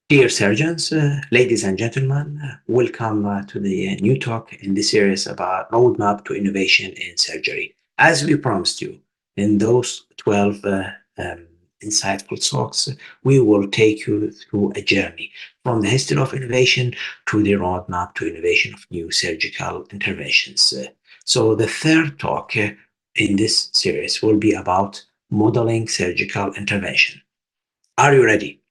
Dear surgeons, ladies and gentlemen, welcome to the new talk in the series about roadmap to innovation in surgery. As we promised you, in those 12 insightful talks, we will take you through a journey from the history of innovation to the roadmap to innovation of new surgical interventions. So the third talk in this series will be about modeling surgical intervention. Are you ready?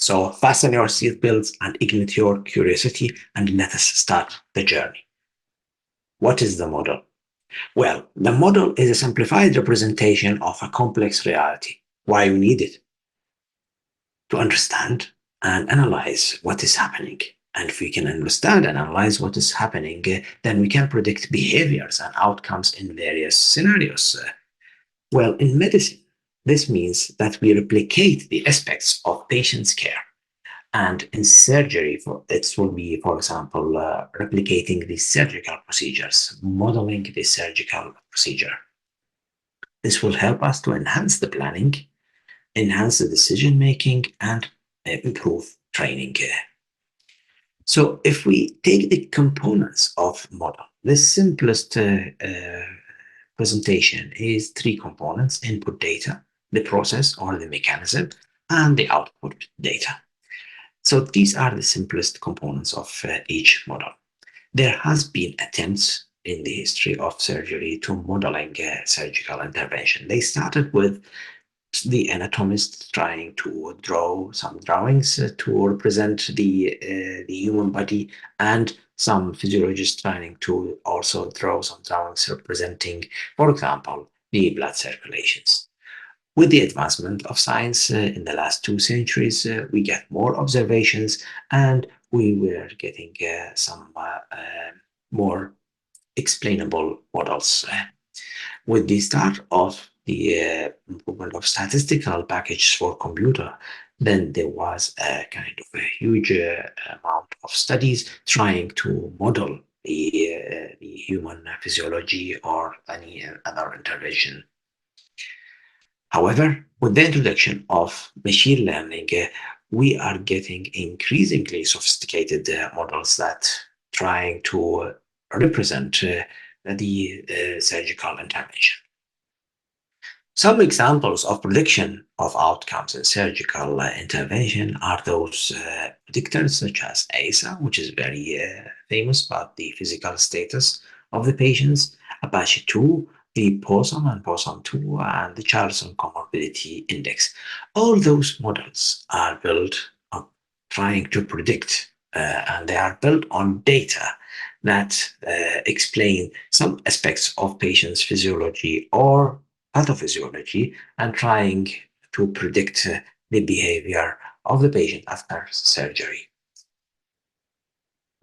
So fasten your seatbelts and ignite your curiosity and let us start the journey. What is the model? Well, the model is a simplified representation of a complex reality. Why we need it? To understand and analyze what is happening. And if we can understand and analyze what is happening, then we can predict behaviors and outcomes in various scenarios. Well, in medicine, this means that we replicate the aspects of patient's care. And in surgery, it will be, for example, replicating the surgical procedures, modeling the surgical procedure. This will help us to enhance the planning, enhance the decision making, and improve training. So, if we take the components of model, the simplest presentation is three components: input data, the process or the mechanism, and the output data. So these are the simplest components of each model. There has been attempts in the history of surgery to modeling surgical intervention. They started with the anatomists trying to draw some drawings to represent the human body, and some physiologists trying to also draw some drawings representing, for example, the blood circulations. With the advancement of science in the last 2 centuries, we get more observations and we were getting some more explainable models. With the start of the improvement of statistical packages for computer, then there was a kind of a huge amount of studies trying to model the human physiology or any other intervention. However, with the introduction of machine learning, we are getting increasingly sophisticated models that trying to represent the surgical intervention. Some examples of prediction of outcomes in surgical intervention are those predictors such as ASA, which is very famous about the physical status of the patients, Apache 2, the POSUM and POSUM 2, and the Charlson Comorbidity Index. All those models are built on trying to predict, and they are built on data that explain some aspects of patients' physiology or pathophysiology and trying to predict the behavior of the patient after surgery.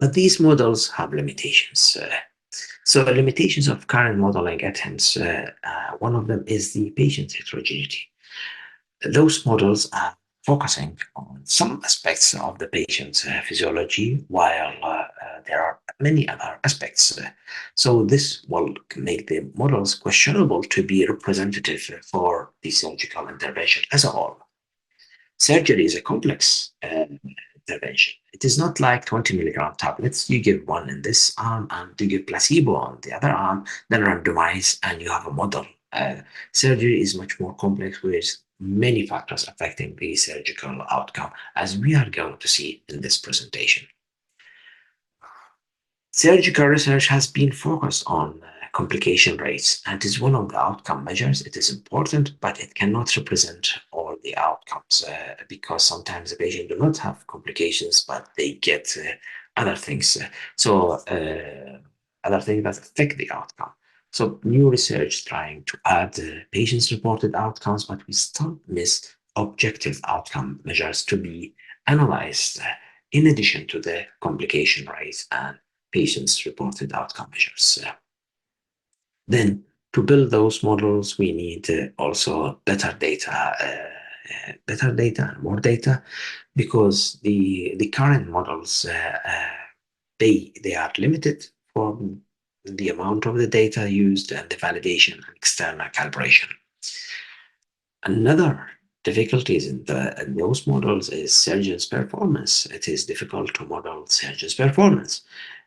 But these models have limitations. So the limitations of current modeling attempts, one of them is the patient heterogeneity. Those models are focusing on some aspects of the patient's physiology, while there are many other aspects. So this will make the models questionable to be representative for the surgical intervention as a whole. Surgery is a complex intervention. It is not like 20 milligram tablets. You give one in this arm and you give placebo on the other arm, then randomize, and you have a model. Surgery is much more complex with many factors affecting the surgical outcome, as we are going to see in this presentation. Surgical research has been focused on complication rates and is one of the outcome measures. It is important, but it cannot represent all the outcomes because sometimes the patient do not have complications, but they get other things. Other things that affect the outcome. So new research trying to add patients reported outcomes, but we still miss objective outcome measures to be analyzed in addition to the complication rates and patients reported outcome measures. Then to build those models, we need also better data and more data, because the current models they are limited for the amount of the data used and the validation and external calibration. Another difficulties in those models is surgeons' performance. It is difficult to model surgeons' performance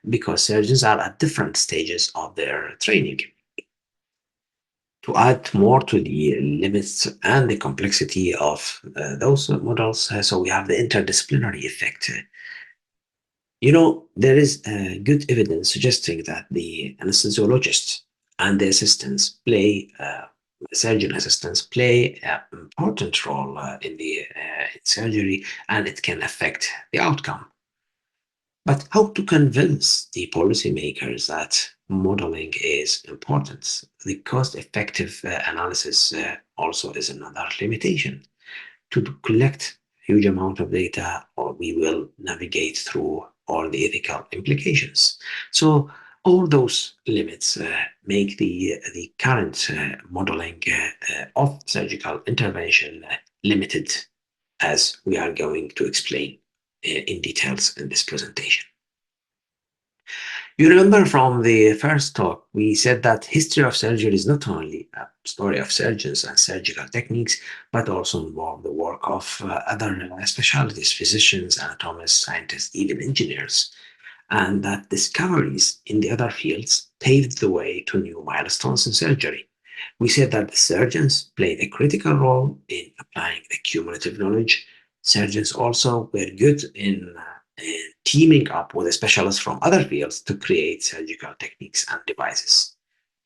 because surgeons are at different stages of their training. To add more to the limits and the complexity of those models, so we have the interdisciplinary effect. There is good evidence suggesting that the anesthesiologist and the assistants surgeon assistants play an important role in surgery, and it can affect the outcome. But how to convince the policymakers that modeling is important? The cost-effective analysis also is another limitation. To collect huge amount of data, or we will navigate through all the ethical implications. So all those limits make the current modeling of surgical intervention limited, as we are going to explain in details in this presentation. You remember from the first talk, we said that history of surgery is not only a story of surgeons and surgical techniques, but also involve the work of other specialties, physicians, anatomists, scientists, even engineers, and that discoveries in the other fields paved the way to new milestones in surgery. We said that the surgeons played a critical role in applying the cumulative knowledge. Surgeons also were good in teaming up with specialists from other fields to create surgical techniques and devices.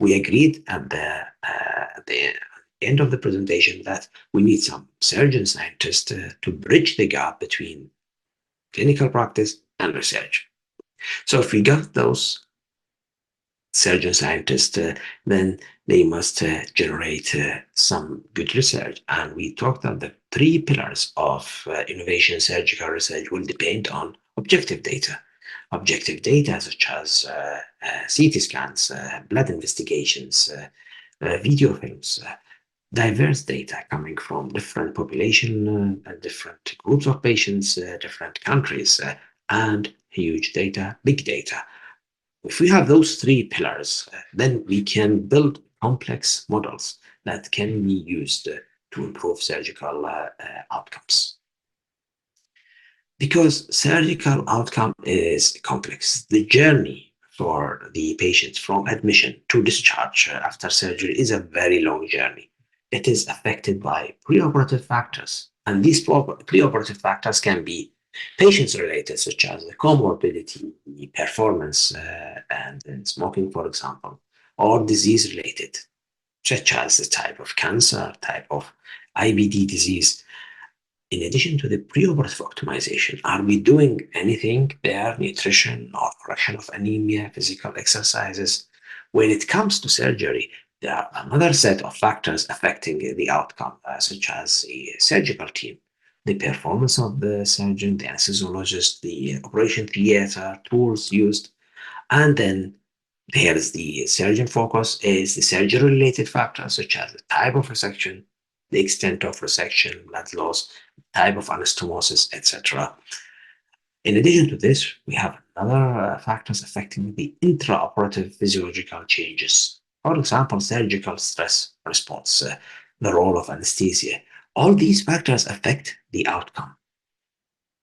We agreed at the end of the presentation that we need some surgeon scientists to bridge the gap between clinical practice and research. So if we got those surgeon scientists, then they must generate some good research. And we talked that the three pillars of innovation surgical research will depend on objective data. Objective data such as CT scans, blood investigations, video films, diverse data coming from different population, different groups of patients, different countries, and huge data, big data. If we have those three pillars, then we can build complex models that can be used to improve surgical outcomes. Because surgical outcome is complex, the journey for the patient from admission to discharge after surgery is a very long journey. It is affected by preoperative factors, and these preoperative factors can be patients related, such as the comorbidity, the performance, and smoking, for example, or disease related, such as the type of cancer, type of IBD disease. In addition to the preoperative optimization, are we doing anything there, nutrition or correction of anemia, physical exercises? When it comes to surgery, there are another set of factors affecting the outcome, such as the surgical team, the performance of the surgeon, the anesthesiologist, the operation theater, tools used, and then here's the surgeon focus is the surgery related factors such as the type of resection, the extent of resection, blood loss, type of anastomosis, etc. In addition to this, we have other factors affecting the intraoperative physiological changes. For example, surgical stress response, the role of anesthesia. All these factors affect the outcome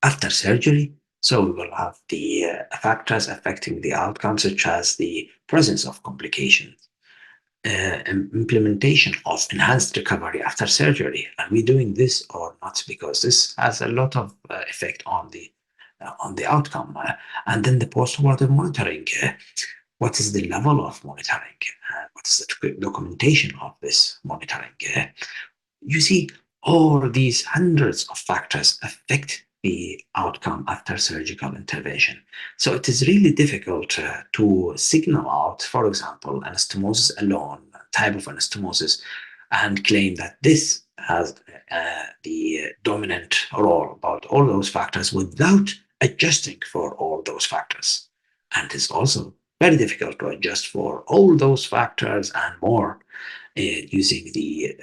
after surgery. So we will have the factors affecting the outcome, such as the presence of complications, implementation of enhanced recovery after surgery. Are we doing this or not? Because this has a lot of effect on the outcome. And then the post-mortem monitoring. What is the level of monitoring? What is the documentation of this monitoring? You see, all these hundreds of factors affect the outcome after surgical intervention. So it is really difficult to signal out, for example, anastomosis alone, type of anastomosis, and claim that this has the dominant role about all those factors without adjusting for all those factors. And it's also very difficult to adjust for all those factors and more using the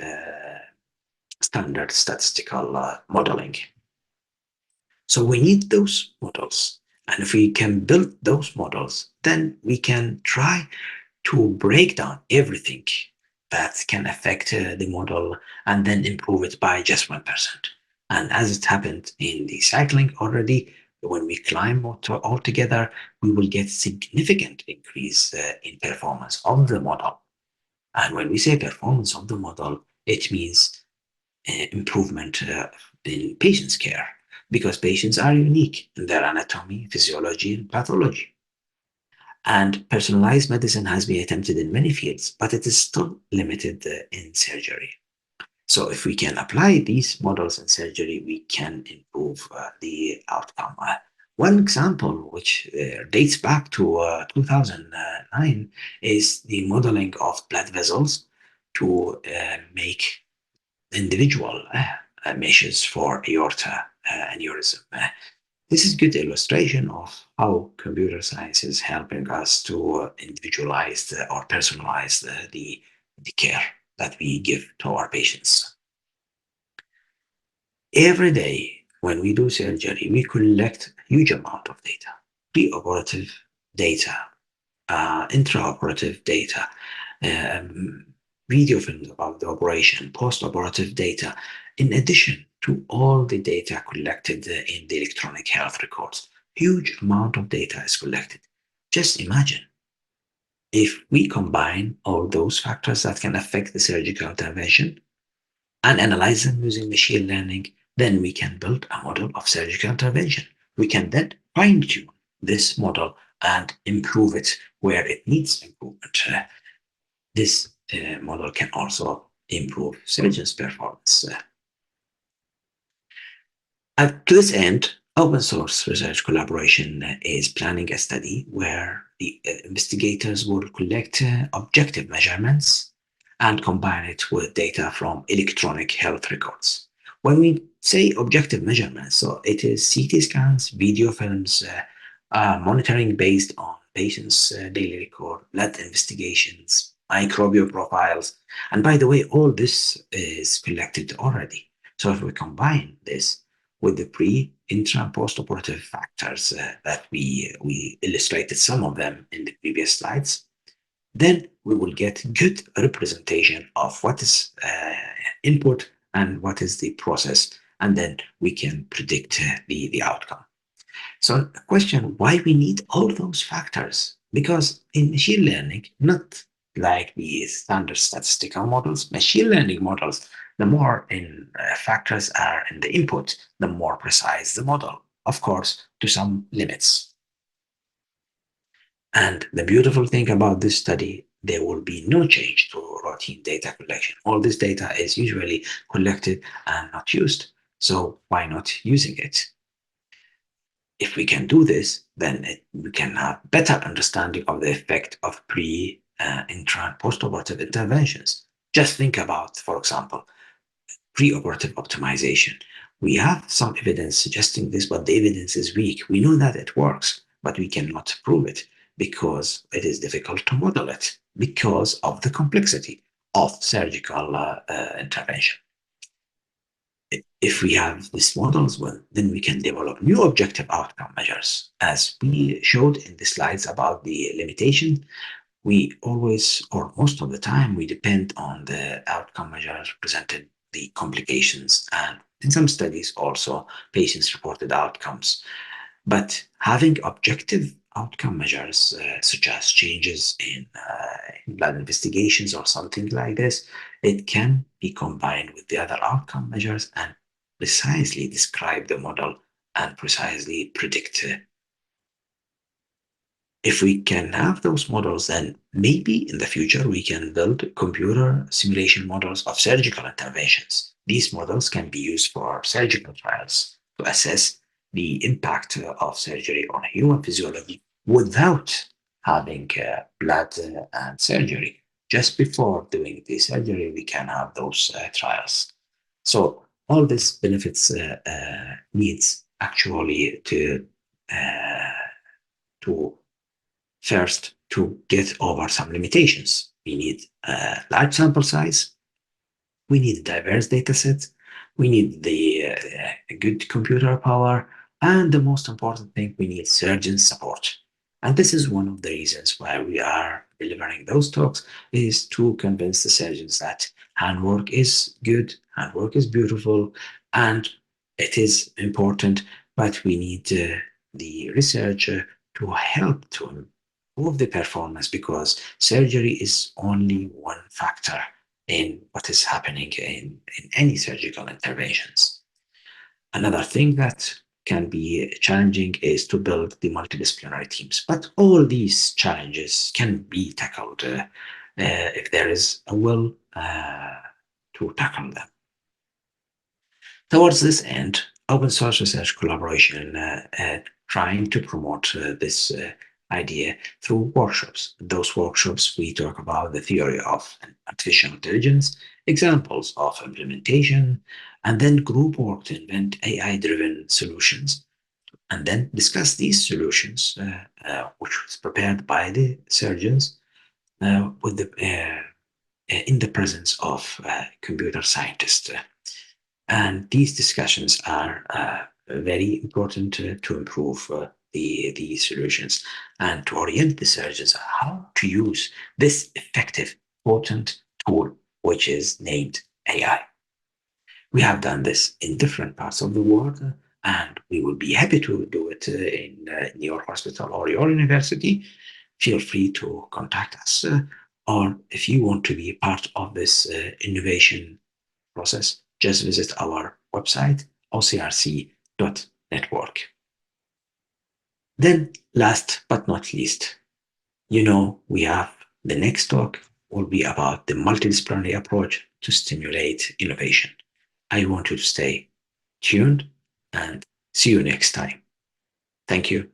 standard statistical modeling. So we need those models. And if we can build those models, then we can try to break down everything that can affect the model and then improve it by just 1%. And as it happened in the cycling already, when we climb all together, we will get significant increase in performance of the model. And when we say performance of the model, it means improvement in patients' care because patients are unique in their anatomy, physiology, and pathology. And personalized medicine has been attempted in many fields, but it is still limited in surgery. So, if we can apply these models in surgery, we can improve the outcome. One example, which dates back to 2009, is the modeling of blood vessels to make individual meshes for aorta aneurysm. This is a good illustration of how computer science is helping us to individualize or personalize the care that we give to our patients. Every day when we do surgery, we collect huge amount of data, preoperative data, intraoperative data, um, video films about the operation, post-operative data, in addition to all the data collected in the electronic health records. Huge amount of data is collected. Just imagine if we combine all those factors that can affect the surgical intervention and analyze them using machine learning, then we can build a model of surgical intervention. We can then fine tune this model and improve it where it needs improvement. This model can also improve surgeons' performance. To this end, open source research collaboration is planning a study where the investigators will collect objective measurements and combine it with data from electronic health records. When we say objective measurements, so it is CT scans, video films, monitoring based on patients' daily record, blood investigations, microbial profiles. And by the way, all this is collected already. So if we combine this with the pre, intra, and post-operative factors that we illustrated some of them in the previous slides, then we will get good representation of what is input and what is the process, and then we can predict the outcome. So the question why we need all those factors? Because in machine learning, not like the standard statistical models, machine learning models, the more in factors are in the input, the more precise the model. Of course, to some limits. And the beautiful thing about this study, there will be no change to routine data collection. All this data is usually collected and not used. So why not using it? If we can do this, then we can have better understanding of the effect of pre, intra, and post-operative interventions. Just think about, for example, pre-operative optimization. We have some evidence suggesting this, but the evidence is weak. We know that it works, but we cannot prove it because it is difficult to model it because of the complexity of surgical intervention. If we have these models, well, then we can develop new objective outcome measures. As we showed in the slides about the limitation, we always, or most of the time, we depend on the outcome measures presented, the complications, and in some studies also patients reported outcomes. But having objective outcome measures, such as changes in blood investigations or something like this, it can be combined with the other outcome measures and precisely describe the model and precisely predict. If we can have those models, then maybe in the future we can build computer simulation models of surgical interventions. These models can be used for surgical trials to assess the impact of surgery on human physiology without having blood and surgery. Just before doing the surgery, we can have those trials. So all this benefits needs actually to first to get over some limitations. We need a large sample size. We need diverse data sets. We need the good computer power. And the most important thing, we need surgeon support. And this is one of the reasons why we are delivering those talks is to convince the surgeons that handwork is good, handwork is beautiful, and it is important, but we need the research to help to improve the performance because surgery is only one factor in what is happening in any surgical interventions. Another thing that can be challenging is to build the multidisciplinary teams. But all these challenges can be tackled if there is a will to tackle them. Towards this end, open source research collaboration trying to promote this idea through workshops. Those workshops, we talk about the theory of artificial intelligence, examples of implementation, and then group work to invent AI-driven solutions, and then discuss these solutions, which was prepared by the surgeons with in the presence of computer scientists. And these discussions are very important to improve the solutions and to orient the surgeons on how to use this effective, potent tool, which is named AI. We have done this in different parts of the world, and we will be happy to do it in your hospital or your university. Feel free to contact us, or if you want to be part of this innovation process, just visit our website, ocrc.network. Then, last but not least, we have the next talk will be about the multidisciplinary approach to stimulate innovation. I want you to stay tuned and see you next time. Thank you.